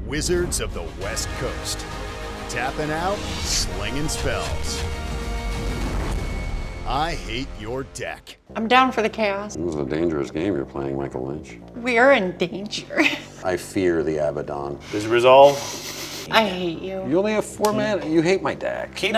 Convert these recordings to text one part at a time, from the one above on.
Wizards of the West Coast. Tapping out, slinging spells. I hate your deck. I'm down for the chaos. This is a dangerous game you're playing, Michael Lynch. We are in danger. I fear the Abaddon. There's a resolve. I hate you. You only have 4 mana. You hate my deck. If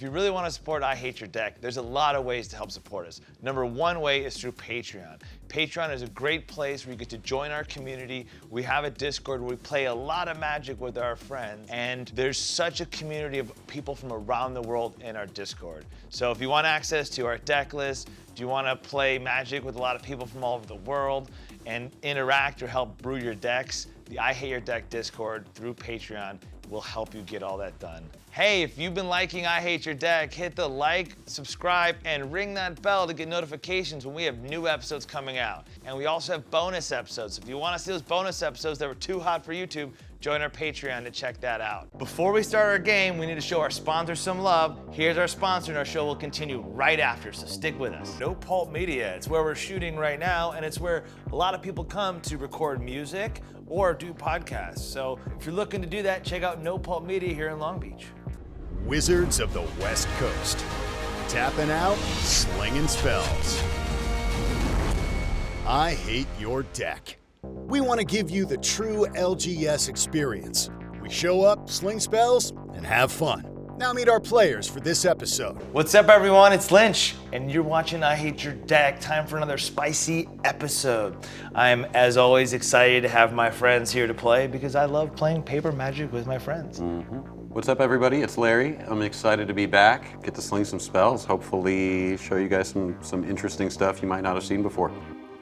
you really want to support I Hate Your Deck, there's a lot of ways to help support us. Number one way is through Patreon. Patreon is a great place where you get to join our community. We have a Discord where we play a lot of Magic with our friends, and there's such a community of people from around the world in our Discord. So if you want access to our deck list, do you want to play Magic with a lot of people from all over the world and interact or help brew your decks, the I Hate Your Deck Discord through Patreon will help you get all that done. Hey, if you've been liking I Hate Your Deck, hit the like, subscribe, and ring that bell to get notifications when we have new episodes coming out. And we also have bonus episodes. If you want to see those bonus episodes that were too hot for YouTube, join our Patreon to check that out. Before we start our game, we need to show our sponsors some love. Here's our sponsor, and our show will continue right after, so stick with us. No Pulp Media, it's where we're shooting right now, and it's where a lot of people come to record music or do podcasts. So if you're looking to do that, check out No Pulp Media here in Long Beach. Wizards of the West Coast. Tapping out, slinging spells. I hate your deck. We want to give you the true LGS experience. We show up, sling spells, and have fun. Now meet our players for this episode. What's up, everyone? It's Lynch, and you're watching I Hate Your Deck. Time for another spicy episode. I'm, as always, excited to have my friends here to play because I love playing paper Magic with my friends. What's up, everybody? It's Larry. I'm excited to be back, get to sling some spells, hopefully show you guys some interesting stuff you might not have seen before.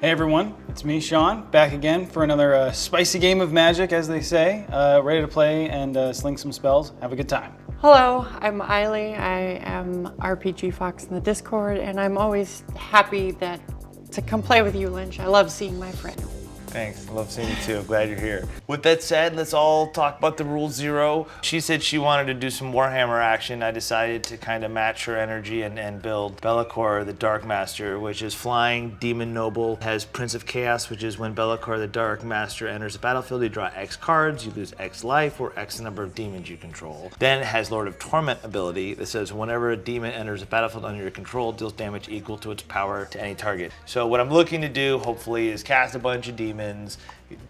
Hey everyone, it's me, Sean, back again for another spicy game of Magic, as they say. Ready to play and sling some spells. Have a good time. Hello, I'm Eiley. I am RPG Fox in the Discord, and I'm always happy to come play with you, Lynch. I love seeing my friend. Thanks, I love seeing you too. I'm glad you're here. With that said, let's all talk about the Rule Zero. She said she wanted to do some Warhammer action. I decided to kind of match her energy and build Be'lakor, the Dark Master, which is flying, Demon Noble, has Prince of Chaos, which is when Be'lakor, the Dark Master, enters the battlefield, you draw X cards, you lose X life, or X number of demons you control. Then it has Lord of Torment ability that says whenever a demon enters the battlefield under your control, deals damage equal to its power to any target. So what I'm looking to do, hopefully, is cast a bunch of demons,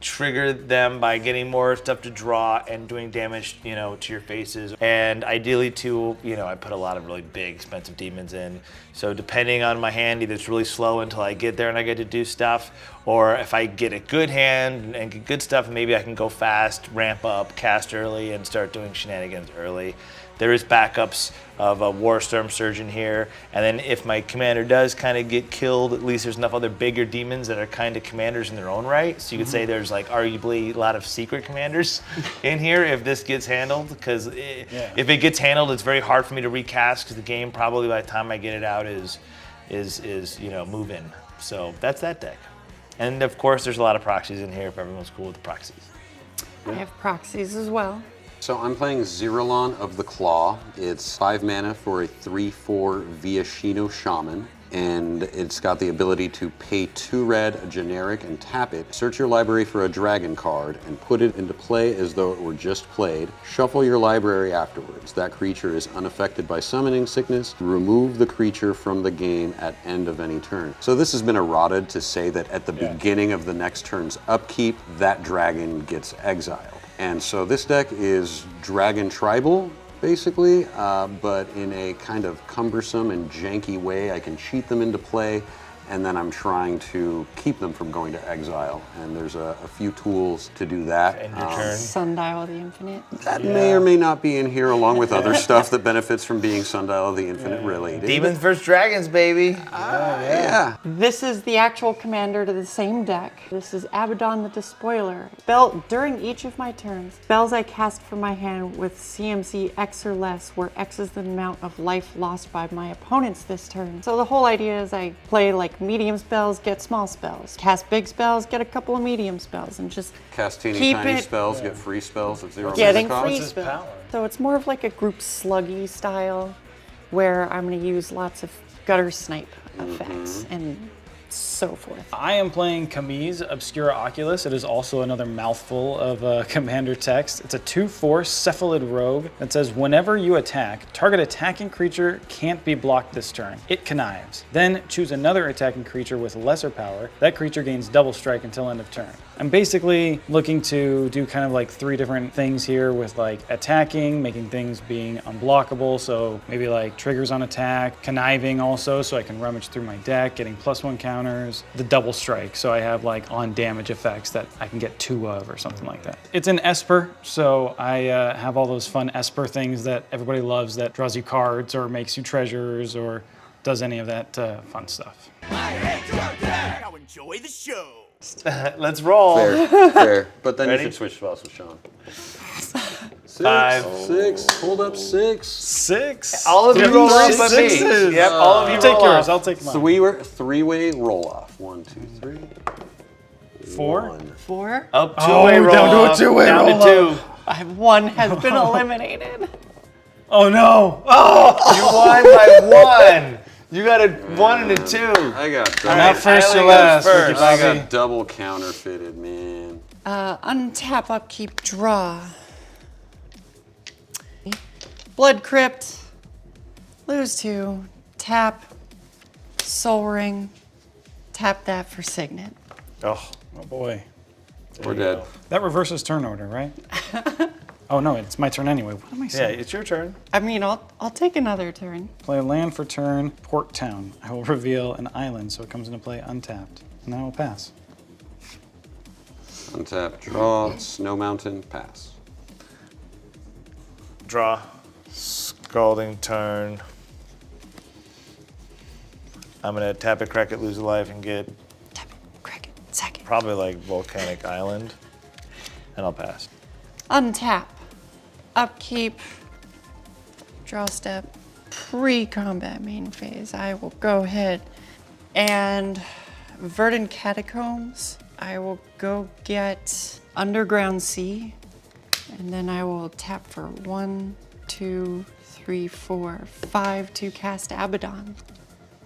trigger them by getting more stuff to draw and doing damage, to your faces. And ideally too, I put a lot of really big, expensive demons in. So depending on my hand, either it's really slow until I get there and I get to do stuff, or if I get a good hand and get good stuff, maybe I can go fast, ramp up, cast early, and start doing shenanigans early. There is backups of a Warstorm Surgeon here, and then if my commander does kind of get killed, at least there's enough other bigger demons that are kind of commanders in their own right. So you could say there's like arguably a lot of secret commanders in here if this gets handled, because if it gets handled, it's very hard for me to recast because the game probably by the time I get it out is moving. So that's that deck. And of course, there's a lot of proxies in here if everyone's cool with the proxies. I have proxies as well. So I'm playing Zirilan of the Claw. It's 5 mana for a 3/4 Viashino Shaman, and it's got the ability to pay 2 red, a generic, and tap it. Search your library for a dragon card and put it into play as though it were just played. Shuffle your library afterwards. That creature is unaffected by summoning sickness. Remove the creature from the game at end of any turn. So this has been errated to say that at the beginning of the next turn's upkeep, that dragon gets exiled. And so this deck is Dragon Tribal, basically, but in a kind of cumbersome and janky way. I can cheat them into play, and then I'm trying to keep them from going to exile. And there's a few tools to do that. End your turn. Sundial of the Infinite. That may or may not be in here, along with other stuff that benefits from being Sundial of the Infinite related. Demons vs. Dragons, baby. Yeah. This is the actual commander to the same deck. This is Abaddon the Despoiler. During each of my turns, spells I cast from my hand with CMC X or less, where X is the amount of life lost by my opponents this turn. So the whole idea is I play like medium spells, get small spells. Cast big spells, get a couple of medium spells, and just Cast teeny keep tiny it spells, get free spells at 0 mana getting cost. free spells. So it's more of like a group sluggy style, where I'm going to use lots of gutter snipe effects and so forth. I am playing Kamiz, Obscura Oculus. It is also another mouthful of commander text. It's a 2/4 cephalid rogue that says whenever you attack, target attacking creature can't be blocked this turn. It connives. Then choose another attacking creature with lesser power. That creature gains double strike until end of turn. I'm basically looking to do kind of like 3 different things here with like attacking, making things being unblockable, so maybe like triggers on attack, conniving also so I can rummage through my deck, getting +1 counters, the double strike so I have like on damage effects that I can get 2 of or something like that. It's an Esper, so I have all those fun Esper things that everybody loves that draws you cards or makes you treasures or does any of that fun stuff. Now enjoy the show. Let's roll. Fair. But then Ready? you should switch spots with Sean. 5. 6. Hold up 6. 6. All of you roll off but me. Sixes. Yep, all of you Take roll yours, off. I'll take mine. Three-way roll off. 1, 2, 3. 4. 1. 4. Up, 2-way roll down to a off. two-way Down roll to 2. One has been eliminated. Oh no! You won by 1. You got a 1 and a 2. I got I'm not first Eileen or last. goes Ricky first. I Bobby. got double counterfeited, man. Untap, upkeep, draw. Blood Crypt. Lose 2. Tap. Soul Ring. Tap that for Signet. Oh, Oh boy. We're dead. That reverses turn order, right? Oh no, it's my turn anyway. What am I yeah, saying? it's your turn. I mean, I'll take another turn. Play a land for turn, Port Town. I will reveal an island so it comes into play untapped. And then I will pass. Untap, draw, Snow Mountain, pass. Draw. Scalding turn. I'm gonna tap it, crack it, lose a life, and get Tap it, crack it, sack it. probably like Volcanic Island. And I'll pass. Untap. Upkeep. Draw step. Pre-combat main phase. I will go ahead and Verdant Catacombs. I will go get Underground Sea. And then I will tap for 1, 2, 3, 4, 5 to cast Abaddon.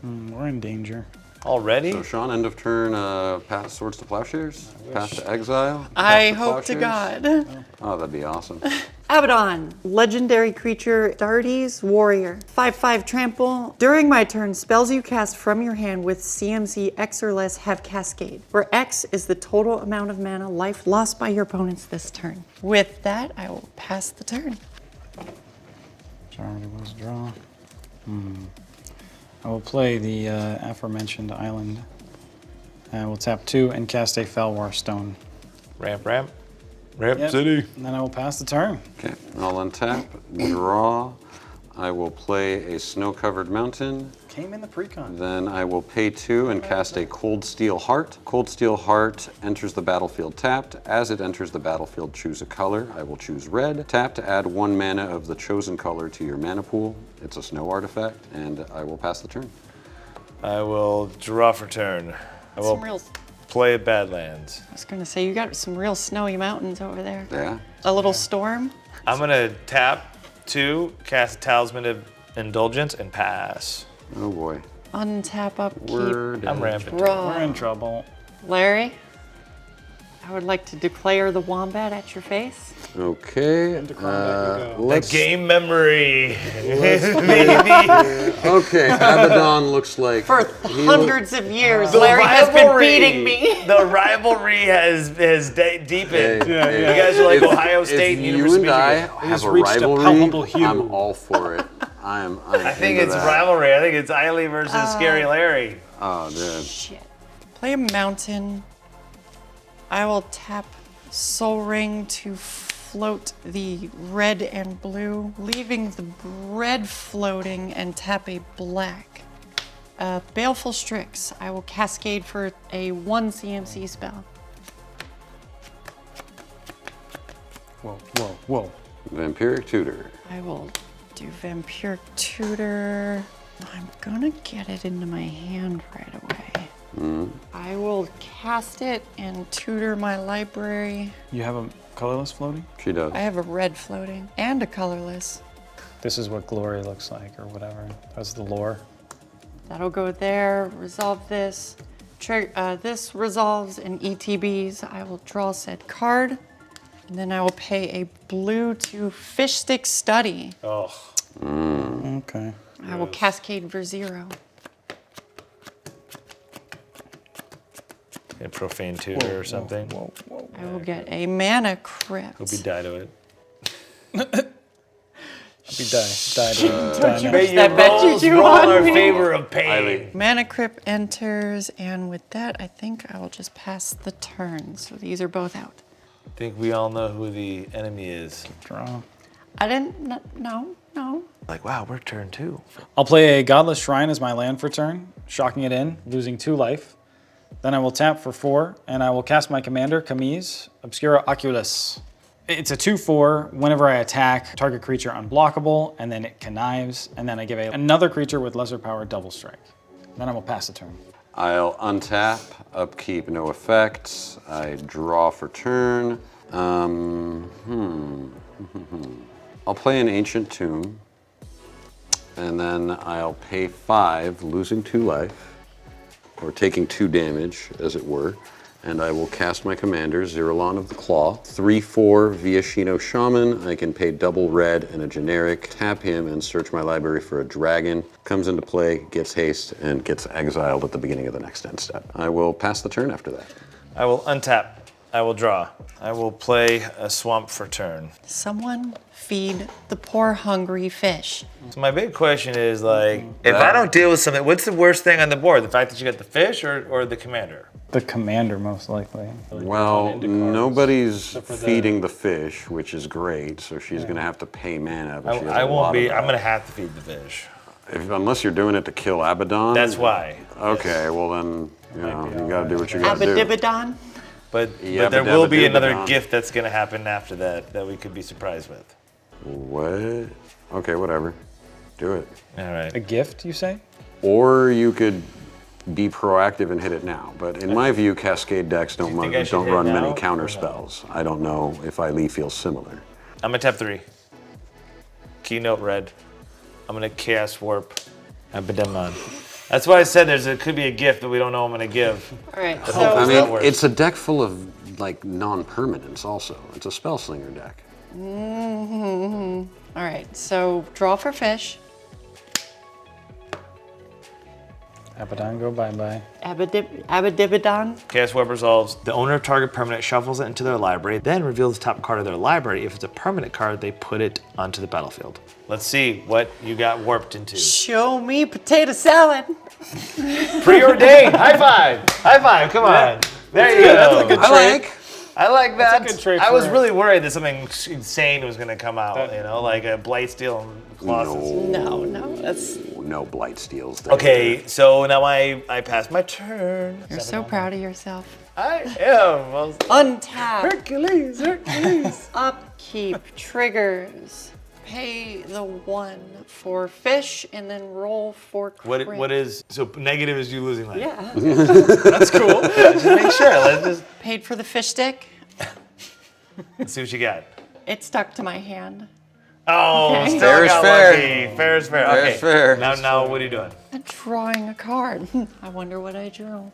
We're in danger. Already? So Sean, end of turn, pass Swords to Plowshares, pass to Exile. I pass hope to Plowshares. God. Oh, that'd be awesome. Abaddon, legendary creature, Dardes, warrior. 5/5 trample. During my turn, spells you cast from your hand with CMC X or less have Cascade, where X is the total amount of mana life lost by your opponents this turn. With that, I will pass the turn. Which already was draw. I will play the aforementioned island. I will tap 2 and cast a Felwar Stone. Ramp. Ramp Yep. City. And then I will pass the turn. Okay, I'll untap, draw. I will play a snow-covered mountain. Came in the pre-con. Then I will pay 2 and cast a Cold Steel Heart. Cold Steel Heart enters the battlefield tapped. As it enters the battlefield, choose a color. I will choose red. Tap to add 1 mana of the chosen color to your mana pool. It's a snow artifact, and I will pass the turn. I will draw for turn. I will Some real, play Badlands. I was gonna say, you got some real snowy mountains over there. Yeah? A little storm. I'm gonna tap 2, cast Talisman of Indulgence, and pass. Oh boy. Untap, upkeep, We're dead. I'm ramping. draw. We're in trouble. Larry, I would like to declare the wombat at your face. Okay. Into combat you go. Let's. Game memory. Okay, Abaddon looks like. For he hundreds of years, The Larry has been rivalry- beating me. The rivalry has deepened. Hey, You guys are like if- Ohio State and if University you and I of Michigan. have a reached a rivalry, palpable hue. I'm all for it. I'm I think into it's that. rivalry. I think it's Eiley versus Scary Larry. Oh, dude. Shit. Play a mountain. I will tap Soul Ring to float the red and blue, leaving the red floating and tap a black. Baleful Strix. I will cascade for a 1 CMC spell. Whoa. Vampiric Tutor. I will do Vampiric Tutor. I'm gonna get it into my hand right away. I will cast it and tutor my library. You have a colorless floating? She does. I have a red floating and a colorless. This is what glory looks like, or whatever. That's the lore. That'll go there, resolve this. This resolves in ETBs. I will draw said card, and then I will pay a blue to Fish Stick Study. Oh. Okay. I will cascade for 0. A profane tutor or something. I will get a Mana Crypt. Hope you die to it. He died. May that bad juju roll on our me. favor of pain. Mana Crypt enters, and with that, I think I will just pass the turn. So these are both out. I think we all know who the enemy is. Draw. I didn't, no. Like, wow, we're turn 2. I'll play a Godless Shrine as my land for turn, shocking it in, losing 2 life. Then I will tap for 4, and I will cast my commander, Kamiz, Obscura Oculus. It's a 2/4. Whenever I attack, target creature unblockable, and then it connives, and then I give another creature with lesser power double strike. Then I will pass the turn. I'll untap, upkeep, no effects. I draw for turn. I'll play an Ancient Tomb, and then I'll pay 5, losing 2 life, or taking 2 damage, as it were. And I will cast my commander, Zirilan of the Claw. 3/4 Viashino Shaman. I can pay double red and a generic, tap him, and search my library for a dragon. Comes into play, gets haste, and gets exiled at the beginning of the next end step. I will pass the turn after that. I will untap. I will draw. I will play a swamp for turn. Someone feed the poor hungry fish. So my big question is like, if I don't deal with something, what's the worst thing on the board? The fact that you got the fish or the commander? The commander, most likely. Well, nobody's feeding the fish, which is great, so she's going to have to pay mana. But she has I a won't lot be. of I'm that. going to have to feed the fish. Unless you're doing it to kill Abaddon. That's why. Okay, well then, you got to do what you got to do. Abadibadon? But Yeah, there but will be Abaddon. another gift that's going to happen after that we could be surprised with. What? Okay, whatever. Do it. All right. A gift, you say? Or you could be proactive and hit it now. But in my view, Cascade decks don't think I should hit run now many or counter no? spells. I don't know if Lee feels similar. I'm going to tap 3. Keynote red. I'm going to Chaos Warp. Abaddon. That's why I said it could be a gift that we don't know I'm going to give. All right, But so hopefully I it's not mean, worse. it's a deck full of like non-permanents also. It's a Spellslinger deck. all right, so draw for fish. Abaddon, go bye-bye. Abadibadon. Chaos Warp resolves. The owner of target permanent shuffles it into their library, then reveals the top card of their library. If it's a permanent card, they put it onto the battlefield. Let's see what you got warped into. Show me potato salad. Preordained. High five. High five. Come on. There you go. That's a good trade. I like that. That's a good trade I was for- really worried that something insane was going to come out, like a Blightsteel and Colossus. No, that's. No blight steals there. Okay, so now I pass my turn. You're so proud of yourself. I am. Well, Untap. Hercules. Upkeep. Triggers. Pay the 1 for fish and then roll for crit. What is, so negative is you losing life? Yeah. That's cool. Just make sure. Let's just Paid for the fish stick. let's see what you got. It stuck to my hand. Oh, Okay. still Fair is got fair. lucky. Fair is fair. Fair Okay. is fair. Now what are you doing? I'm drawing a card. I wonder what I drew.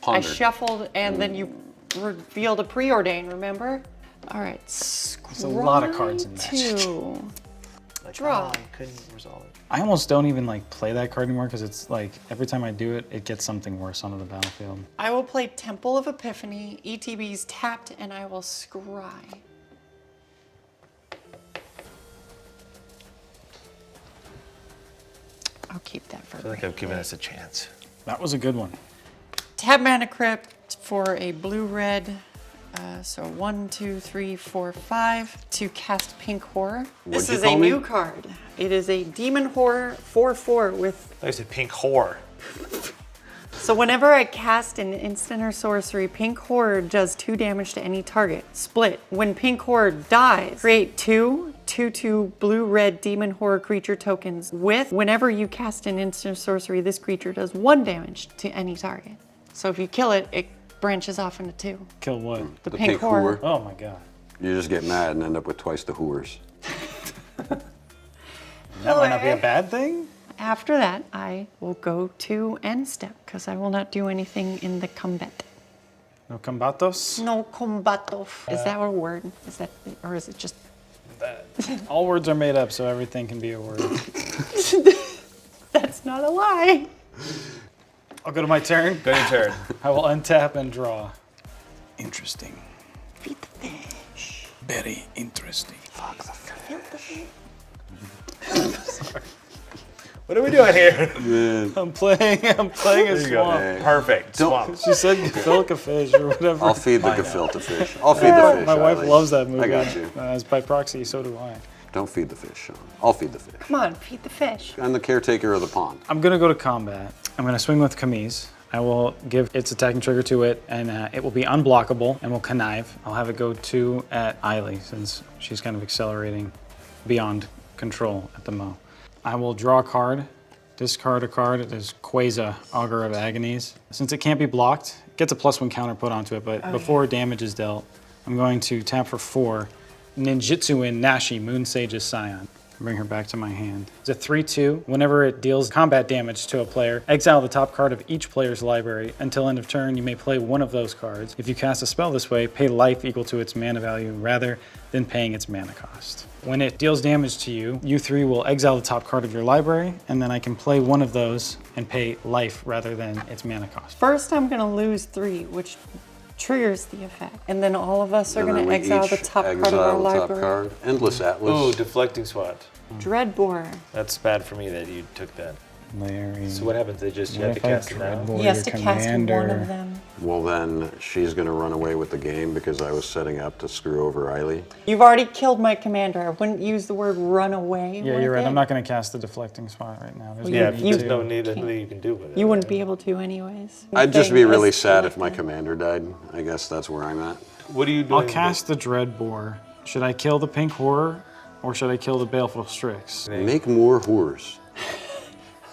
Ponder. I shuffled and then you revealed a preordain, remember? All right. There's a lot of cards in that. 2. Draw. I couldn't resolve it. I almost don't even play that card anymore because it's like every time I do it, it gets something worse onto the battlefield. I will play Temple of Epiphany. ETB's tapped and I will scry. I'll keep that for I feel like I've given us a chance. That was a good one. Tap Mana Crypt for a blue-red. So 1, 2, 3, 4, 5 to cast Pink Horror. This What'd you is a call me? new card. It is a Demon Horror 4/4 with. I said pink whore. So whenever I cast an instant or sorcery, Pink Horror does 2 damage to any target. Split. When Pink Horror dies, create 2/2/2 blue-red Demon Horror creature tokens with. Whenever you cast an instant or sorcery, this creature does 1 damage to any target. So if you kill it, it branches off into 2. Kill what? The The Pink pink Horror. whore. Oh my god. You just get mad and end up with twice the whores. That might not be a bad thing. After that, I will go to end step because I will not do anything in the combat. No combatos? No combato. Is that a word? Is that, or is it just? All words are made up, so everything can be a word. That's not a lie. I'll go to my turn. Go to your turn. I will untap and draw. Interesting. Feed the fish. Very interesting. Fuck the fish. What are we doing here? I'm playing a swamp. Perfect. Swamp. She said gefilte fish or whatever. I'll feed the gefilte fish. I'll feed the fish. My wife Eileen. loves that movie. I got you. As by proxy, so do I. Don't feed the fish, Sean. I'll feed the fish. Come on, feed the fish. I'm the caretaker of the pond. I'm gonna go to combat. I'm gonna swing with Kamiz. I will give its attacking trigger to it, and it will be unblockable and will connive. I'll have it go 2 at Eiley, since she's kind of accelerating beyond control at the mo. I will draw a card, discard a card. It is Quasar, Augur of Agonies. Since it can't be blocked, it gets a +1 counter put onto it, but before damage is dealt, I'm going to tap for 4, Ninjutsu-in Nashi, Moon Sage's Scion. Bring her back to my hand. It's a 3/2. Whenever it deals combat damage to a player, exile the top card of each player's library. Until end of turn, you may play one of those cards. If you cast a spell this way, pay life equal to its mana value rather than paying its mana cost. When it deals damage to you, you 3 will exile the top card of your library, and then I can play one of those and pay life rather than its mana cost. First, I'm gonna lose 3, which triggers the effect. And then all of us are And then gonna we exile the each top card of exile our the top library. card. Endless Atlas. Ooh, deflecting swat. Dreadbore. That's bad for me that you took that. Larry. So what happens? They just you What have to if I cast it now. dreadbore He has your to cast one commander? of them. Well, then she's going to run away with the game because I was setting up to screw over Eiley. You've already killed my commander. I wouldn't use the word run away. Yeah, with you're right. it. I'm not going to cast the deflecting spot right now. There's Yeah, no You- need there's to. no need. There's nothing you can do with it. You wouldn't be able to anyways. I'd just Thing be really is sad if my selected. commander died. I guess that's where I'm at. What are you doing? I'll cast the Dreadbore. Should I kill the Pink Horror or should I kill the Baleful Strix? Make more whores.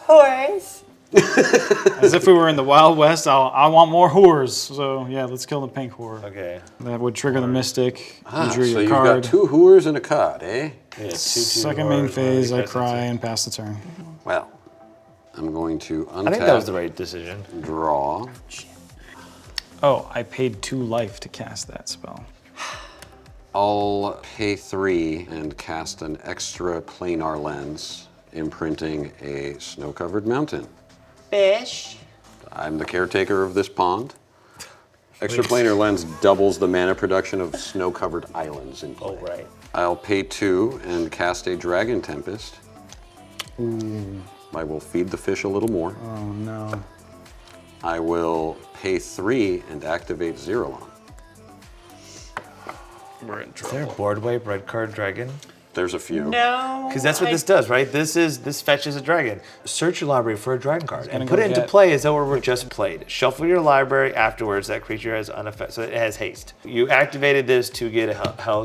Horse. As if we were in the Wild West, I want more whores. So yeah, let's kill the Pink Horror. Okay. That would trigger the Mystic. Ah, You drew so your you've card. got 2 whores and a cod, eh? Yeah, 2/2 Second main horrors, phase, I already cry casted. and pass the turn. Well, I'm going to untap, I think that was the right decision. draw. Oh, I paid 2 life to cast that spell. I'll pay 3 and cast an extra planar lens, imprinting a snow-covered mountain. Fish. I'm the caretaker of this pond. Extra planar lens doubles the mana production of snow-covered islands in play. Oh, right. I'll pay 2 and cast a Dragon Tempest. I will feed the fish a little more. Oh no. I will pay 3 and activate Zirilan. We're in Is there a board wipe red card dragon? There's a few. No. Because that's what this does, right? This fetches a dragon. Search your library for a dragon card and gonna put go it into get- play as though it were just played. Shuffle your library afterwards. That creature has unaffected, so it has haste. You activated this to get a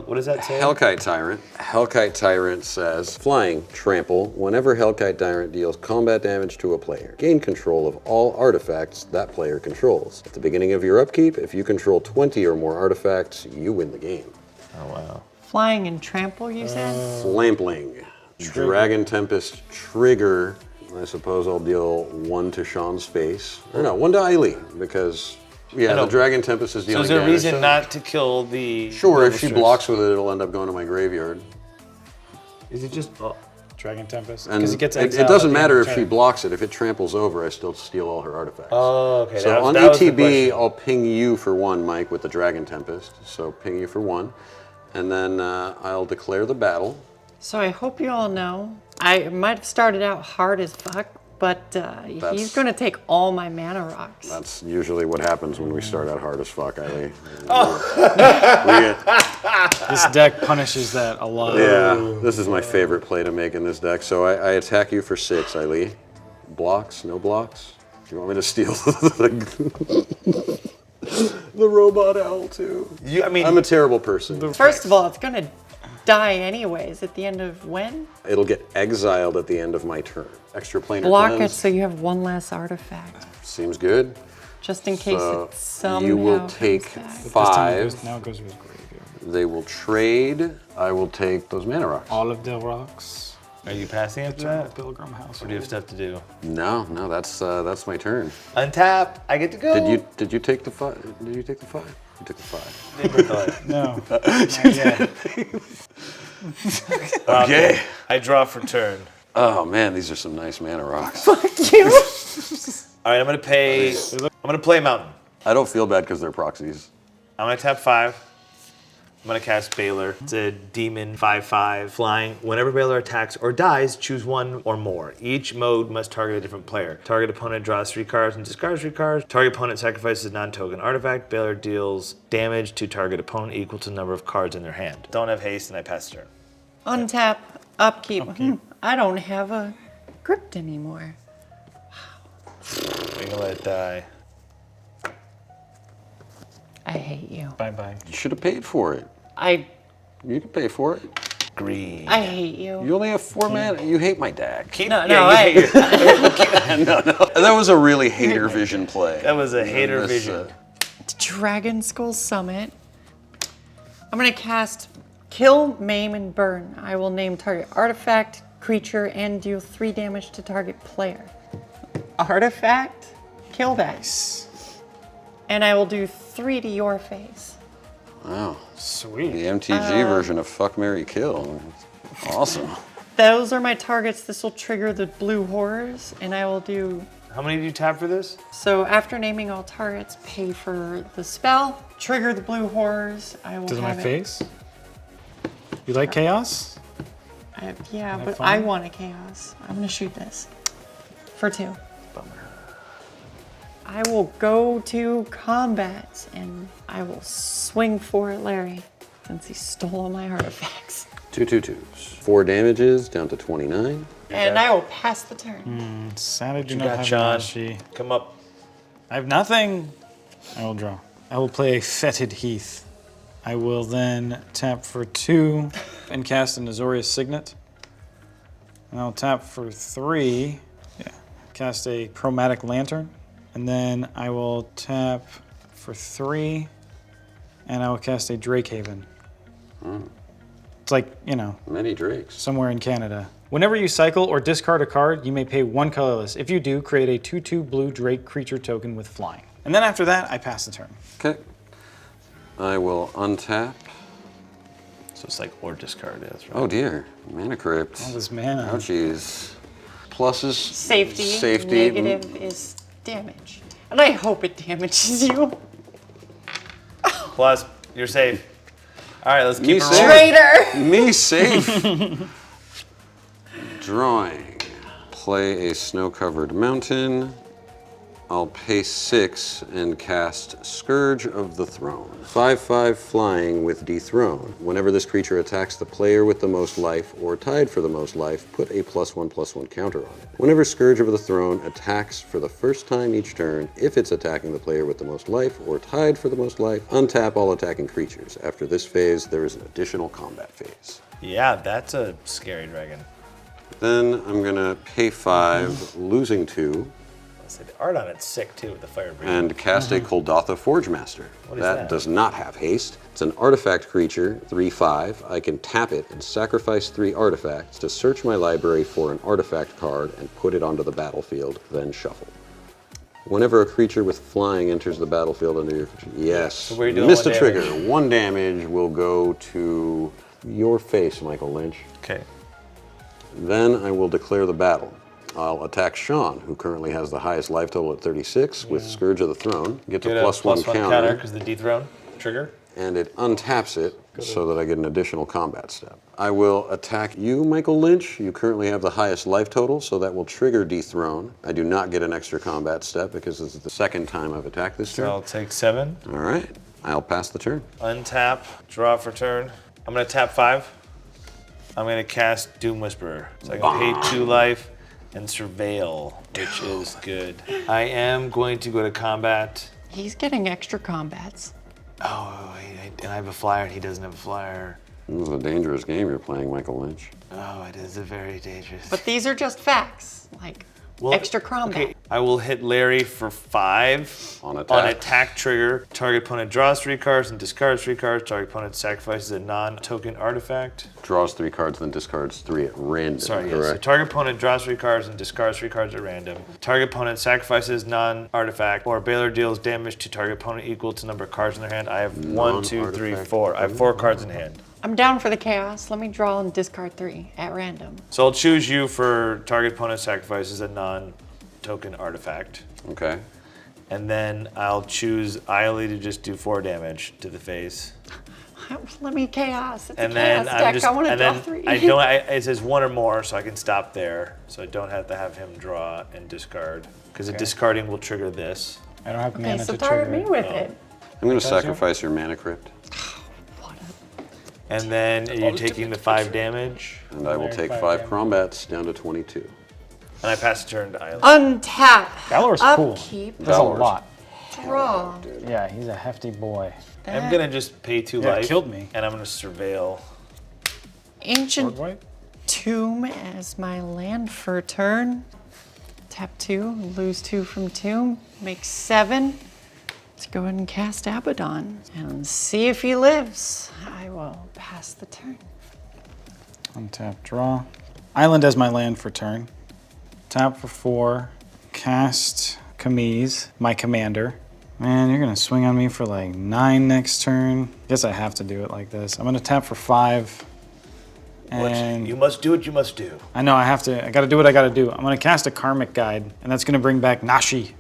what does that say? Hellkite Tyrant. Hellkite Tyrant says, flying, trample, whenever Hellkite Tyrant deals combat damage to a player, gain control of all artifacts that player controls. At the beginning of your upkeep, if you control 20 or more artifacts, you win the game. Oh wow. Flying and trample, you said? Flampling. Dragon Tempest trigger. I suppose I'll deal 1 to Sean's face. Or no, 1 to Eiley, because, yeah, I know. the Dragon Tempest is So dealing is there a damage. reason not to kill the? Sure, if she Strix? blocks with it, it'll end up going to my graveyard. Is it just? Oh. Dragon Tempest. And Because it gets it exiled doesn't at the matter end if of she turn. blocks it. If it tramples over, I still steal all her artifacts. Oh, okay. So that was, on that was the ETB, question. I'll ping you for 1, Mike, with the Dragon Tempest. So ping you for 1. And then I'll declare the battle. So I hope you all know, I might have started out hard as fuck, but he's gonna take all my mana rocks. That's usually what happens when we start out hard as fuck, Eiley. This deck punishes that a lot. Yeah, this is my favorite play to make in this deck. So I attack you for 6, Eiley. Blocks? No blocks? Do you want me to steal the robot owl too? I mean, I'm a terrible person. First of all, it's gonna die anyways at the end of when? It'll get exiled at the end of my turn. Extra planar Block cleanse. it so you have one less artifact. Seems good. Just in case So it somehow you will comes take back. This time 5. now it goes to his graveyard. They will trade. I will take those mana rocks. All of the rocks. Are you passing after that? Pilgrim House. Or do you have stuff to do? No, that's my turn. Untap. I get to go. Did you take the 5? Did you take the 5? You took the 5. Didn't take the light. No. Not yet. Okay. I draw for turn. Oh man, these are some nice mana rocks. All right, I'm gonna play Mountain. I don't feel bad because they're proxies. I'm gonna tap 5. I'm gonna cast Baylor. It's a demon 5/5 flying. Whenever Baylor attacks or dies, choose one or more. Each mode must target a different player. Target opponent draws 3 cards and discards 3 cards. Target opponent sacrifices a non-token artifact. Baylor deals damage to target opponent equal to the number of cards in their hand. Don't have haste and I pass turn. Untap, upkeep. I don't have a crypt anymore. We're gonna let it die. I hate you. Bye-bye. You should have paid for it. You can pay for it. Green. I hate you. You only have 4 mana. You hate my deck. No, That was a really hater vision play. That was a hater vision. Dragon Skull Summit. I'm gonna cast Kill, Maim, and Burn. I will name target artifact, creature, and deal 3 damage to target player. Artifact? Kill that. And I will do 3 to your face. Wow. Sweet. The MTG version of Fuck, Marry, Kill. Awesome. Those are my targets. This will trigger the blue horrors, and I will do... How many do you tap for this? So after naming all targets, pay for the spell, trigger the blue horrors. I will To my have it. face? You like chaos? Yeah, but fun? I want a chaos. I'm gonna shoot this for 2. Bummer. I will go to combat and I will swing for it, Larry, since he stole all my artifacts. 2 2/2s. 4 damages down to 29. And I will pass the turn. Sad I do you not got, have John? Nashi. Come up. I have nothing. I will draw. I will play Fetid Heath. I will then tap for 2 and cast an Azorius Signet. And I'll tap for 3. Cast a Chromatic Lantern. And then I will tap for 3 and I will cast a Drake Haven. It's like, Many drakes. somewhere in Canada. Whenever you cycle or discard a card, you may pay 1 colorless. If you do, create a 2/2 blue Drake creature token with flying. And then after that, I pass the turn. Okay. I will untap. So it's like or discard. Yeah, that's right. Oh dear. Mana Crypt. All this mana. Oh jeez. Pluses. Safety. Negative is damage. And I hope it damages you. Plus, you're safe. All right, let's keep Me it safe. rolling. Traitor! Me safe. Drawing. Play a snow-covered mountain. I'll pay 6 and cast Scourge of the Throne. 5/5 flying with Dethrone. Whenever this creature attacks the player with the most life or tied for the most life, put a +1/+1 counter on it. Whenever Scourge of the Throne attacks for the first time each turn, if it's attacking the player with the most life or tied for the most life, untap all attacking creatures. After this phase, there is an additional combat phase. Yeah, that's a scary dragon. Then I'm gonna pay 5, losing 2, Let's say the art on it's sick too with the fire breathing. and cast a Koldatha Forge Master. What is that? Does not have haste. It's an artifact creature, 3/5. I can tap it and sacrifice 3 artifacts to search my library for an artifact card and put it onto the battlefield, then shuffle. Whenever a creature with flying enters the battlefield under your control, yes. So where are you doing Missed a 1 trigger. damage? 1 damage will go to your face, Michael Lynch. Okay. Then I will declare the battle. I'll attack Sean, who currently has the highest life total at 36, with Scourge of the Throne. Gets Get a +1 counter, because the dethrone trigger. and it untaps it so that I get an additional combat step. I will attack you, Michael Lynch. You currently have the highest life total, so that will trigger Dethrone. I do not get an extra combat step because this is the second time I've attacked this So turn. I'll take 7. All right, I'll pass the turn. Untap, draw for turn. I'm gonna tap 5. I'm gonna cast Doom Whisperer. So I can pay 2 life and surveil, which is good. I am going to go to combat. He's getting extra combats. Oh, and I have a flyer and he doesn't have a flyer. This is a dangerous game you're playing, Michael Lynch. Oh, it is a very dangerous. But these are just facts. Like, extra combat. Okay, I will hit Larry for 5 On attack. On attack trigger. Target opponent draws 3 cards and discards 3 cards. Target opponent sacrifices a non-token artifact. Draws 3 cards, then discards 3 at random. Sorry, yes. So correct? target opponent draws 3 cards and discards 3 cards at random. Target opponent sacrifices non-artifact, or Baylor deals damage to target opponent equal to number of cards in their hand. I have 1, 2, 3, Non-artifact. 4. I have 4 cards in hand. I'm down for the chaos. Let me draw and discard 3 at random. So I'll choose you for target opponent sacrifices a non-token artifact. Okay. And then I'll choose Ailey to just do 4 damage to the face. Let me chaos. It's And a then chaos deck. I want to and draw then 3. it says 1 or more, so I can stop there. So I don't have to have him draw and discard. Because the discarding will trigger this. I don't have Okay, mana so to target trigger me it. with it. I'm going to sacrifice your mana crypt, And then you're taking the 5 damage. and I will Very take fire 5 damage. combats down to 22. And I pass the turn to Ailey. Untap. Valor's cool. Upkeep. That's a Valor's lot. Draw. Yeah, he's a hefty boy. I'm going to just pay 2 Yeah, it life. killed me. And I'm going to surveil. Ancient Board wipe? Tomb as my land for a turn. Tap 2, lose 2 from Tomb, make 7. Let's go ahead and cast Abaddon and see if he lives. I will pass the turn. Untap, draw. Island as my land for turn. Tap for 4. Cast Kamiz, my commander. Man, you're gonna swing on me for like 9 next turn. Guess I have to do it like this. I'm gonna tap for 5. And You must do what you must do. I know I have to. I gotta do what I gotta do. I'm gonna cast a Karmic Guide, and that's gonna bring back Nashi.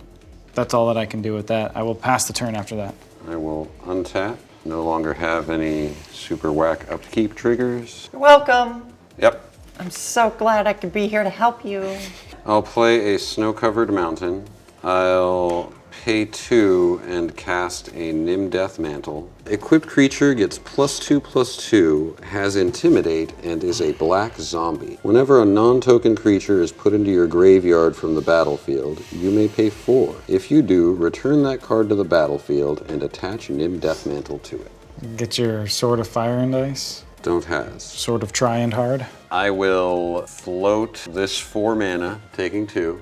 That's all that I can do with that. I will pass the turn after that. I will untap. No longer have any super whack upkeep triggers. You're welcome. Yep. I'm so glad I could be here to help you. I'll play a snow-covered mountain. I'll pay 2 and cast a Nim Death Mantle. Equipped creature gets +2/+2, has Intimidate, and is a black zombie. Whenever a non-token creature is put into your graveyard from the battlefield, you may pay 4. If you do, return that card to the battlefield and attach Nim Death Mantle to it. Get your Sword of Fire and Ice. Don't has. Sword of Try and Hard. I will float this 4 mana, taking 2.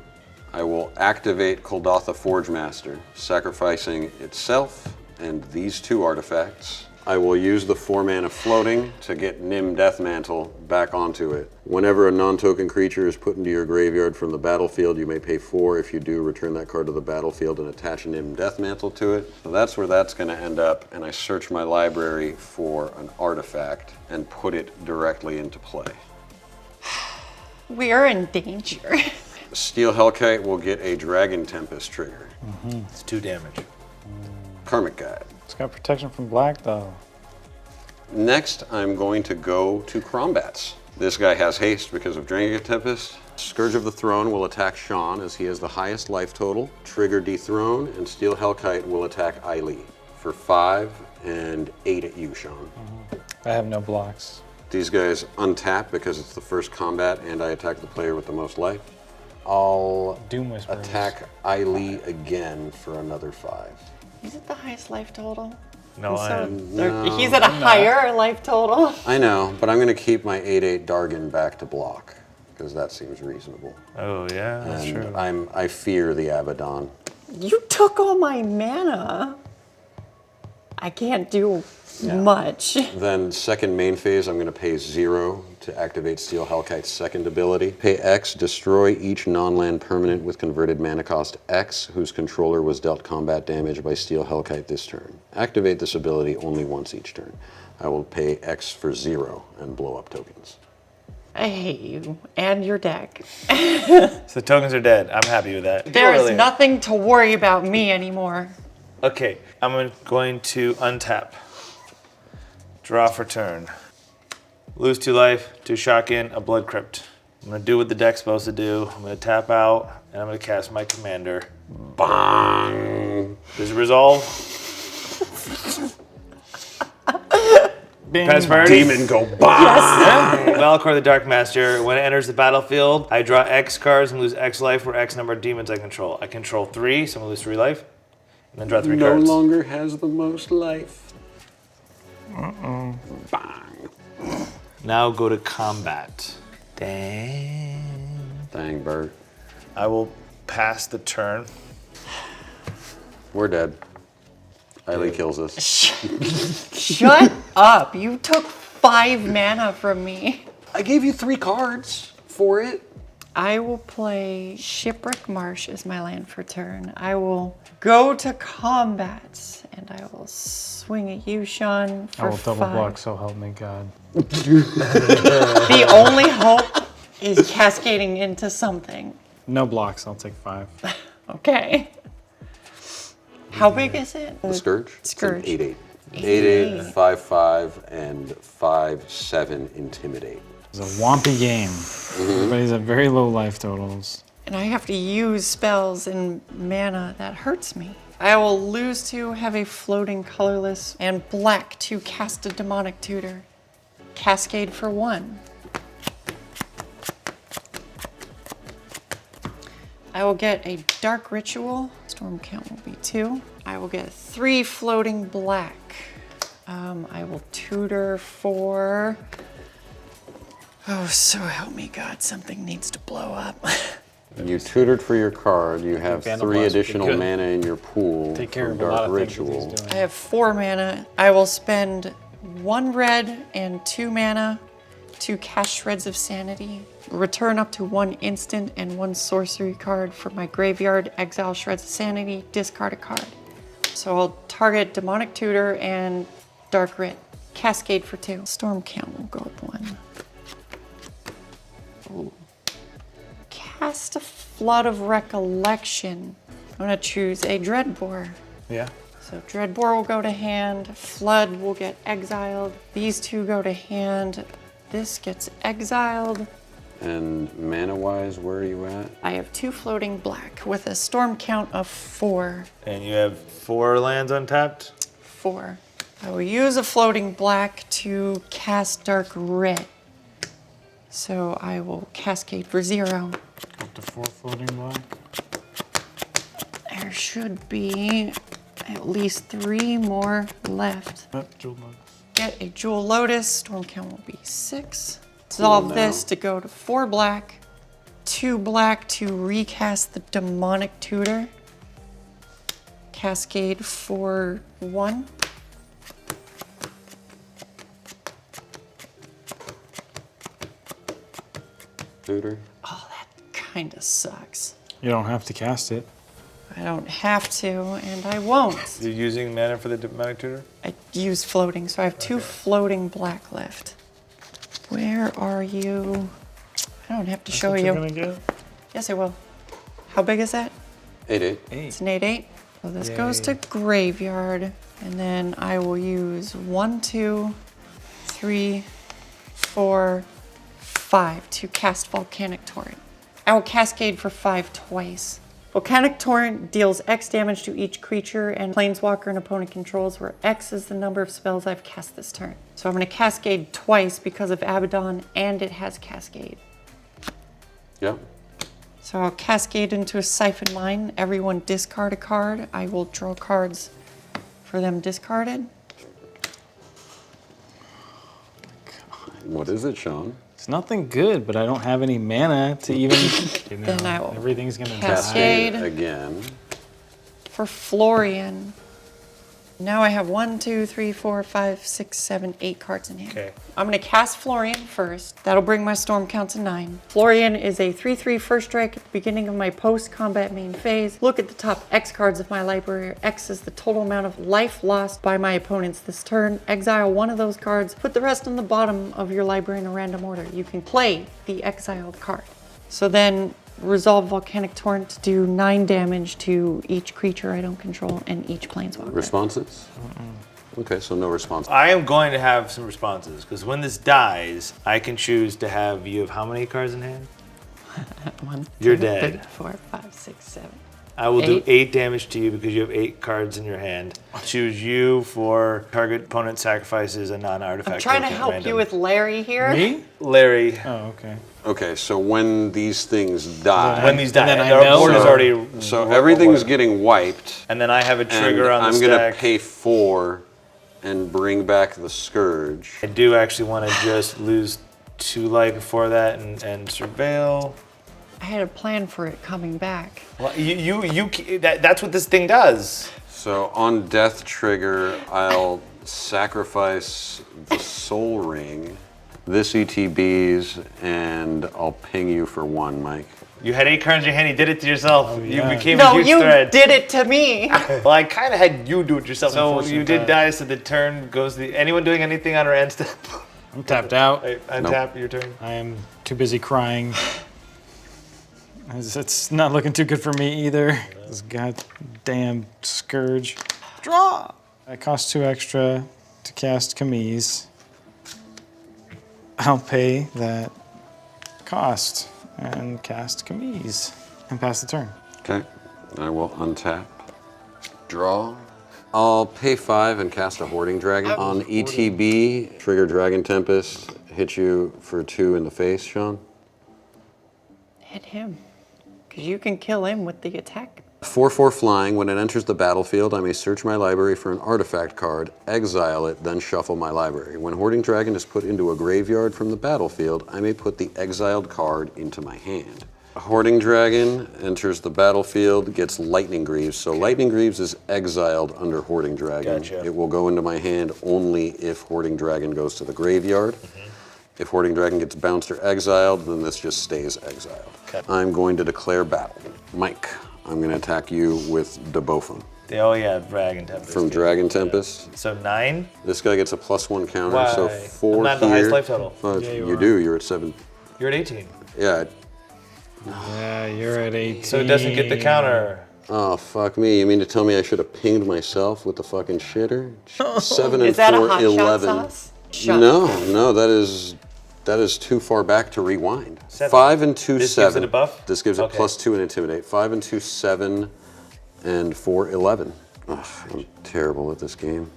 I will activate Kuldotha Forgemaster, sacrificing itself and these 2 artifacts. I will use the 4 mana floating to get Nim Death Mantle back onto it. Whenever a non-token creature is put into your graveyard from the battlefield, you may pay 4. If you do, return that card to the battlefield and attach a Nim Death Mantle to it. So that's where that's going to end up, and I search my library for an artifact and put it directly into play. We are in danger. Steel Hellkite will get a Dragon Tempest trigger. It's 2 damage. Karmic Guide. It's got protection from black though. Next, I'm going to go to Crombats. This guy has haste because of Dragon Tempest. Scourge of the Throne will attack Sean as he has the highest life total. Trigger Dethrone, and Steel Hellkite will attack Ailey for 5 and 8 at you, Sean. I have no blocks. These guys untap because it's the first combat and I attack the player with the most life. I'll Doom Whisperers. attack Ailey again for another 5. Is it the highest life total? No, He's at a higher life total. I know, but I'm going to keep my 8/8 Dargon back to block because that seems reasonable. Oh, yeah, that's And true. I fear the Abaddon. You took all my mana. I can't do much. Then second main phase, I'm going to pay 0 to activate Steel Hellkite's second ability. Pay X, destroy each non-land permanent with converted mana cost X whose controller was dealt combat damage by Steel Hellkite this turn. Activate this ability only once each turn. I will pay X for 0 and blow up tokens. I hate you and your deck. So the tokens are dead. I'm happy with that. There is Really. nothing to worry about me anymore. Okay, I'm going to untap. Draw for turn. Lose 2 life, 2 shotgun, a blood crypt. I'm gonna do what the deck's supposed to do. I'm gonna tap out, and I'm gonna cast my commander. Bang! Does it resolve? Bing. Pass priority? Demon go bang! Valakor the Dark Master. When it enters the battlefield, I draw X cards and lose X life or X number of demons I control. I control 3, so I'm gonna lose 3 life. And then draw 3 No cards. longer has the most life. Bang! Now go to combat. Dang. Dang, Bert. I will pass the turn. We're dead. Eileen kills us. Shut up. You took 5 mana from me. I gave you 3 cards for it. I will play Shipwreck Marsh as my land for turn. I will go to combat, and I will swing at you, Sean, for I will double 5. block, so help me God. The only hope is cascading into something. No blocks, I'll take 5. Okay. How big is it? The Scourge? Scourge. It's an 8/8. 8/8, 5/5, and 5/7 Intimidate. It's a wompy game. Everybody's at very low life totals. And I have to use spells and mana that hurts me. I will lose to have a floating colorless and black to cast a demonic tutor. Cascade for 1. I will get a dark ritual. Storm count will be 2. I will get 3 floating black. I will tutor for... Oh, so help me God, something needs to blow up. You tutored for your card. You have Vandal 3 Blast would be additional good. mana in your pool Take care for of a lot Dark of things that Ritual. he's doing. I have 4 mana. I will spend 1 red and 2 mana to cast Shreds of Sanity. Return up to 1 instant and 1 sorcery card from my graveyard. Exile Shreds of Sanity. Discard a card. So I'll target Demonic Tutor and Dark Writ. Cascade for 2. Storm count will go up 1. Ooh. Cast a Flood of Recollection. I'm gonna choose a Dreadbore. Yeah. So Dreadbore will go to hand, Flood will get exiled, these 2 go to hand, this gets exiled. And mana-wise, where are you at? I have 2 floating black with a storm count of 4. And you have 4 lands untapped? 4. I will use a floating black to cast Dark Writ. So I will cascade for 0. Up to 4 floating black. There should be at least 3 more left. Jewel Lotus. Get a Jewel Lotus. Storm count will be 6. Dissolve Cool, this now. to go to 4 black. 2 black to recast the Demonic Tutor. Cascade for 1. Tutor? Oh, that kind of sucks. You don't have to cast it. I don't have to, and I won't. You're using mana for the Demonic Tutor? I use floating, so I have 2 floating black left. Where are you? I don't have to show What you. you're gonna get? Yes, I will. How big is that? 8/8. It's an 8/8. So this Yay. goes to graveyard, and then I will use 1, 2, 3, 4, 5 to cast Volcanic Torrent. I will cascade for 5 twice. Volcanic Torrent deals X damage to each creature and planeswalker an opponent controls, where X is the number of spells I've cast this turn. So I'm going to cascade twice because of Abaddon, and it has Cascade. Yep. So I'll cascade into a Siphon Mine. Everyone discard a card. I will draw cards for them discarded. What is it, Sean? It's nothing good, but I don't have any mana to even. You know, Then I will everything's gonna Cascade. die. Again. For Florian. Now I have 1, 2, 3, 4, 5, 6, 7, 8 cards in hand. Okay. I'm going to cast Florian first. That'll bring my storm count to 9. Florian is a 3/3 first strike at the beginning of my post-combat main phase. Look at the top X cards of my library. X is the total amount of life lost by my opponents this turn. Exile one of those cards. Put the rest on the bottom of your library in a random order. You can play the exiled card. So then resolve Volcanic Torrent to do 9 damage to each creature I don't control and each planeswalker. Responses? Okay, so no response. I am going to have some responses, because when this dies, I can choose to have you have how many cards in hand? 1, You're 2, dead. 3, 4, 5, 6, 7. I will do 8. 8 damage to you because you have 8 cards in your hand. Choose you for target opponent sacrifices a non-artifact. I'm trying to token at help random. you with Larry here. Me? Larry. Oh, okay. Okay, so when these things die, When these die, then I our know- board is So- already. so everything's getting wiped, And then I have a and trigger on the I'm stack. gonna pay 4 and bring back the Scourge. I do actually want to just lose 2 life before that and surveil. I had a plan for it coming back. Well, that's what this thing does. So on death trigger, I'll sacrifice the soul ring, this ETBs, and I'll ping you for 1, Mike. You had 8 cards in your hand, you did it to yourself. Oh, You yeah. became No, a huge you threat. did it to me. Well, I kind of had you do it yourself. So Unfortunate you did time. die, so the turn goes anyone doing anything on our end step? I'm tapped out. Hey, untap your turn. I am too busy crying. It's not looking too good for me either. This goddamn scourge. Draw! It costs 2 extra to cast Kamiz. I'll pay that cost and cast Kamiz and pass the turn. Okay, I will untap. Draw. I'll pay 5 and cast a Hoarding Dragon. On ETB, trigger Dragon Tempest, hit you for 2 in the face, Sean. Hit him. Because you can kill him with the attack. 4/4 flying. When it enters the battlefield, I may search my library for an artifact card, exile it, then shuffle my library. When Hoarding Dragon is put into a graveyard from the battlefield, I may put the exiled card into my hand. A Hoarding Dragon enters the battlefield, gets Lightning Greaves. So Lightning Greaves is exiled under Hoarding Dragon. Gotcha. It will go into my hand only if Hoarding Dragon goes to the graveyard. If Hoarding Dragon gets bounced or exiled, then this just stays exiled. Okay. I'm going to declare battle. Mike, I'm going to attack you with Debofum. Oh yeah, Dragon Tempest. From Dragon Tempest. So 9? This guy gets a +1 counter, Why? so 4 I'm not the here. highest life total. But Yeah, you you are. do, you're at 7. You're at 18. Yeah. Yeah, you're at 18. So it doesn't get the counter. Oh, fuck me. You mean to tell me I should have pinged myself with the fucking shitter? 7 and Is that 4, a hot 11. shot sauce? Shut. No, that is too far back to rewind. 7. 5 and 2, This 7. gives it a buff? This gives it Okay. +2 and intimidate. 5 and 2, 7, and 4, 11. Ugh, I'm terrible at this game.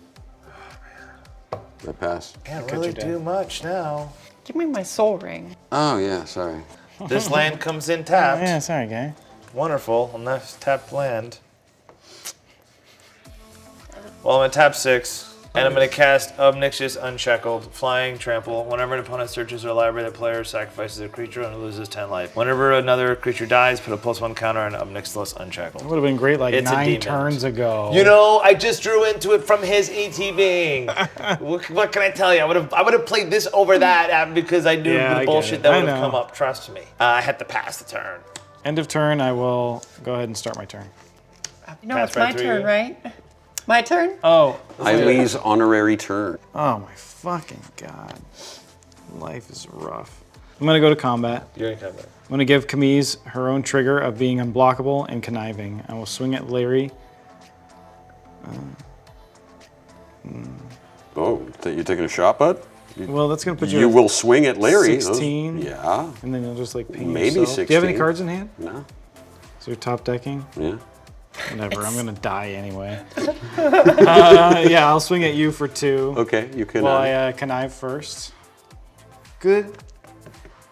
I passed. Can't really do much now. Give me my soul ring. Oh yeah, sorry. This land comes in Oh, tapped. yeah, sorry, guy. Wonderful. A nice tapped land. Well, I'm gonna tap 6, and I'm gonna cast Obnixious Unshackled, Flying Trample. Whenever an opponent searches their library, the player sacrifices a creature and loses 10 life. Whenever another creature dies, put a +1 counter on Obnixious Unshackled. It would have been great like It's a 9 demon. turns ago. You know, I just drew into it from his ETBing. what can I tell you? I would have played this over that because I knew Yeah, I the get bullshit it. that I would have know. come up. Trust me. I had to pass the turn. End of turn, I will go ahead and start my turn. You know, Pass it's right my through turn, you. right? My turn? Oh, Eileen's honorary turn. oh my fucking god. Life is rough. I'm gonna go to combat. You're in combat. I'm gonna give Kamiz her own trigger of being unblockable and conniving. I will swing at Larry. Oh, you're taking a shot, bud? Well, that's gonna put you. You at will swing at Larry. 16. Yeah. And then you'll just like ping Maybe yourself. Do you have any 16. cards in hand? No. So you're top decking? Yeah. Whatever, I'm gonna die anyway. Yeah, I'll swing at you for 2. Okay, you can. Well, I connive first. Good.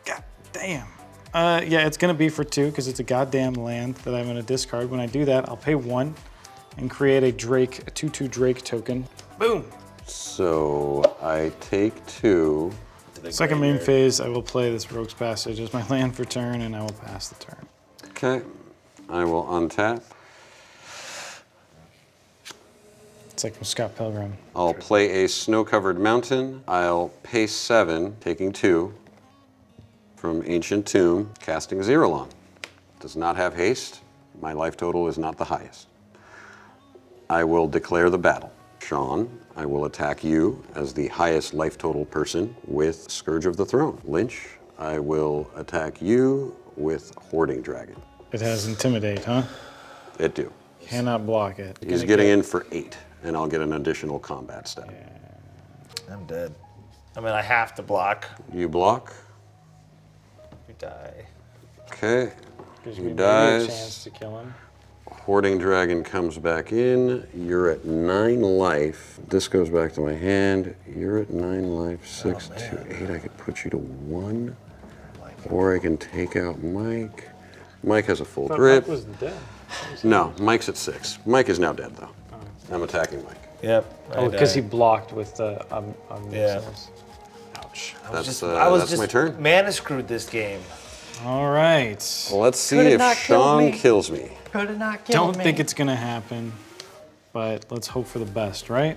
God damn. Yeah, it's gonna be for 2 because it's a goddamn land that I'm gonna discard. When I do that, I'll pay 1 and create a Drake, a 2/2 Drake token. Boom. So I take 2. Second main phase, I will play this Rogue's Passage as my land for turn, and I will pass the turn. Okay. I will untap. It's like with Scott Pilgrim. I'll play a snow-covered mountain. I'll pay 7, taking 2 from Ancient Tomb, casting Zirilan. Does not have haste. My life total is not the highest. I will declare the battle. Sean, I will attack you as the highest life total person with Scourge of the Throne. Lynch, I will attack you with Hoarding Dragon. It has Intimidate, huh? It do. Cannot block it. He's getting in for 8, and I'll get an additional combat step. I'm dead. I mean, I have to block. You block. You die. Okay. Gives He me maybe dies. a chance to kill him. Hoarding Dragon comes back in. You're at 9 life. This goes back to my hand. You're at 9 life. 6 to 8. I could put you to 1. Or I can take out Mike. Mike has a full But grip. Mike was dead. No, Mike's at 6. Mike is now dead, though. I'm attacking Mike. Yep. Oh, I because he died. blocked with the Yeah. Ouch. That's I was that's just my turn. mana screwed this game. All right. Well, let's see Could've if not killed Sean me. kills me. Could have not killed Don't me. think it's gonna happen, but let's hope for the best, right?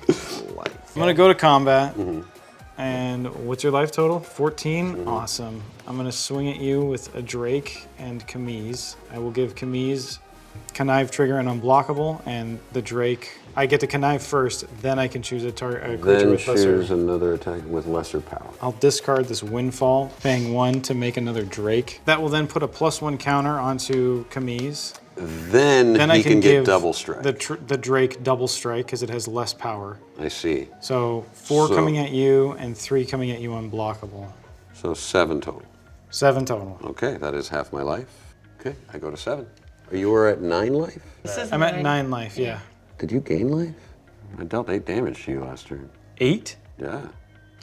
I'm gonna go to combat. And what's your life total? 14? Awesome. I'm gonna swing at you with a Drake and Kamiz. I will give Kamiz connive trigger and unblockable, and the Drake, I get to connive first, then I can choose a creature Then with lesser. choose another attack with lesser power. I'll discard this Windfall, paying 1 to make another Drake. That will then put a +1 counter onto Kamiz. Then I he can get give double strike. the Drake double strike because it has less power. I see. So 4 So- coming at you and 3 coming at you unblockable. So 7 total. 7 total. Okay, that is half my life. Okay, I go to 7. You were at 9 life? This is I'm at 9 life, yeah. Did you gain life? I dealt 8 damage to you last turn. 8? Yeah.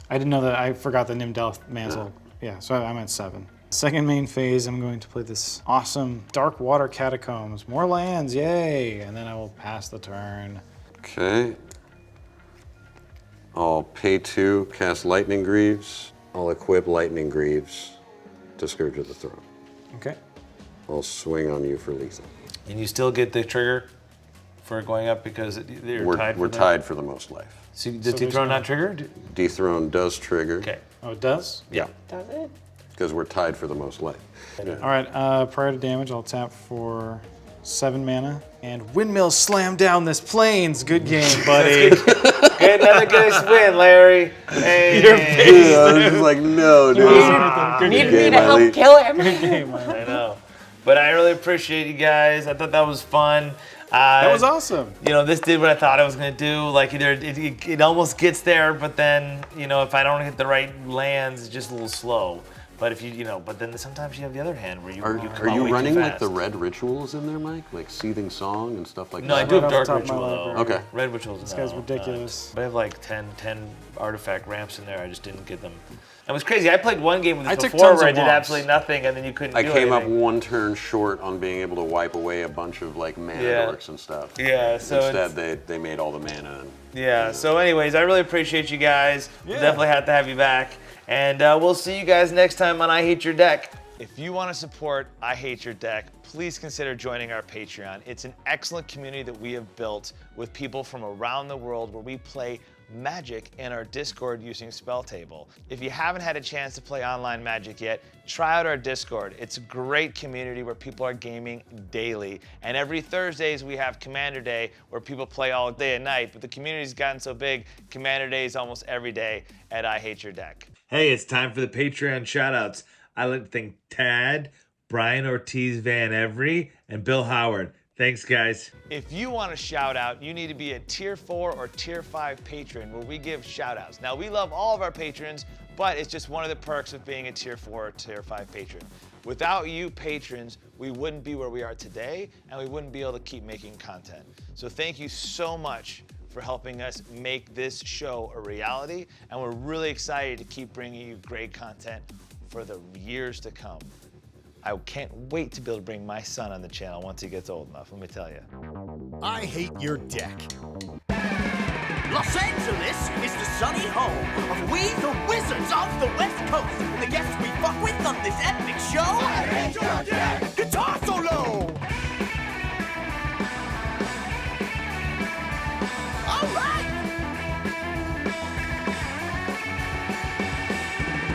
I didn't know that. I forgot the Nimdelth Mantle. Yeah, so I'm at 7. Second main phase, I'm going to play this awesome Dark Water Catacombs. More lands, yay! And then I will pass the turn. Okay. I'll pay 2, cast Lightning Greaves. I'll equip Lightning Greaves to Scourge of the Throne. Okay. I'll swing on you for lethal. And you still get the trigger for going up because you're tied. We're tied for the most life. So does there's Dethrone no- not trigger? Dethrone does trigger. Okay. Oh, it does? Yeah, Does it? because we're tied for the most life. Yeah. All right, prior to damage, I'll tap for 7 mana. And Windmill slam down this plains. Good game, buddy. Get another good win, Larry. Hey. Yeah, I was just like, no, dude. Need me game, to help Eileen. kill him. I know. But I really appreciate you guys. I thought that was fun. That was awesome. You know, this did what I thought it was going to do. Like, either it almost gets there, but then, you know, if I don't hit the right lands, it's just a little slow. But if you know, but then sometimes you have the other hand where you Are come you out way too running like fast. the red rituals in there, Mike? Like Seething Song and stuff like No, I that? do have Right off Dark the top of my Ritual though. library. Okay. Red Rituals. This guy's ridiculous. But I have like 10 artifact ramps in there. I just didn't get them. It was crazy. I played one game with I this took before tons where I of did walks. absolutely nothing, and then you couldn't I do came up anything. 1 turn short on being able to wipe away a bunch of like mana Yeah. dorks and stuff. Yeah, so Instead, they made all the mana. And, Yeah, so anyways, I really appreciate you guys. We'll definitely have to have you back. And we'll see you guys next time on I Hate Your Deck. If you want to support I Hate Your Deck, please consider joining our Patreon. It's an excellent community that we have built with people from around the world where we play Magic in our Discord using Spelltable. If you haven't had a chance to play online Magic yet, try out our Discord. It's a great community where people are gaming daily. And every Thursdays we have Commander Day where people play all day and night, but the community's gotten so big, Commander Day is almost every day at I Hate Your Deck. Hey, it's time for the Patreon shoutouts. I'd like to thank Tad, Brian Ortiz Van Every, and Bill Howard. Thanks, guys. If you want a shout out, you need to be a Tier 4 or Tier 5 patron where we give shout outs. Now, we love all of our patrons, but it's just one of the perks of being a Tier 4 or Tier 5 patron. Without you patrons, we wouldn't be where we are today, and we wouldn't be able to keep making content. So thank you so much for helping us make this show a reality, and we're really excited to keep bringing you great content for the years to come. I can't wait to be able to bring my son on the channel once he gets old enough, let me tell you. I Hate Your Deck. Los Angeles is the sunny home of we, the Wizards of the West Coast. And the guests we fuck with on this epic show. I Hate Your Deck! Guitar solo! All right!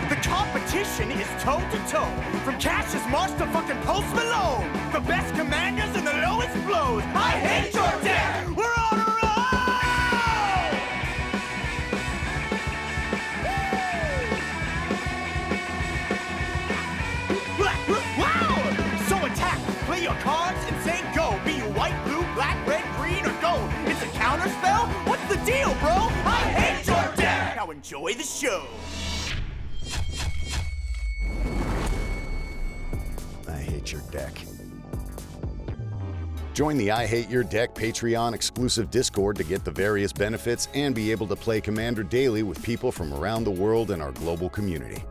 The competition is toe-to-toe. From Cassius Marsh to fucking Post Malone. The best commanders and the lowest blows. I hate your deck! We're on a roll! Wow! So attack, play your cards, and say go. Be you white, blue, black, red, green, or gold. It's a counter spell? What's the deal, bro? I hate your deck! Now enjoy the show. I Hate Your Deck. Join the I Hate Your Deck Patreon exclusive Discord to get the various benefits and be able to play Commander daily with people from around the world in our global community.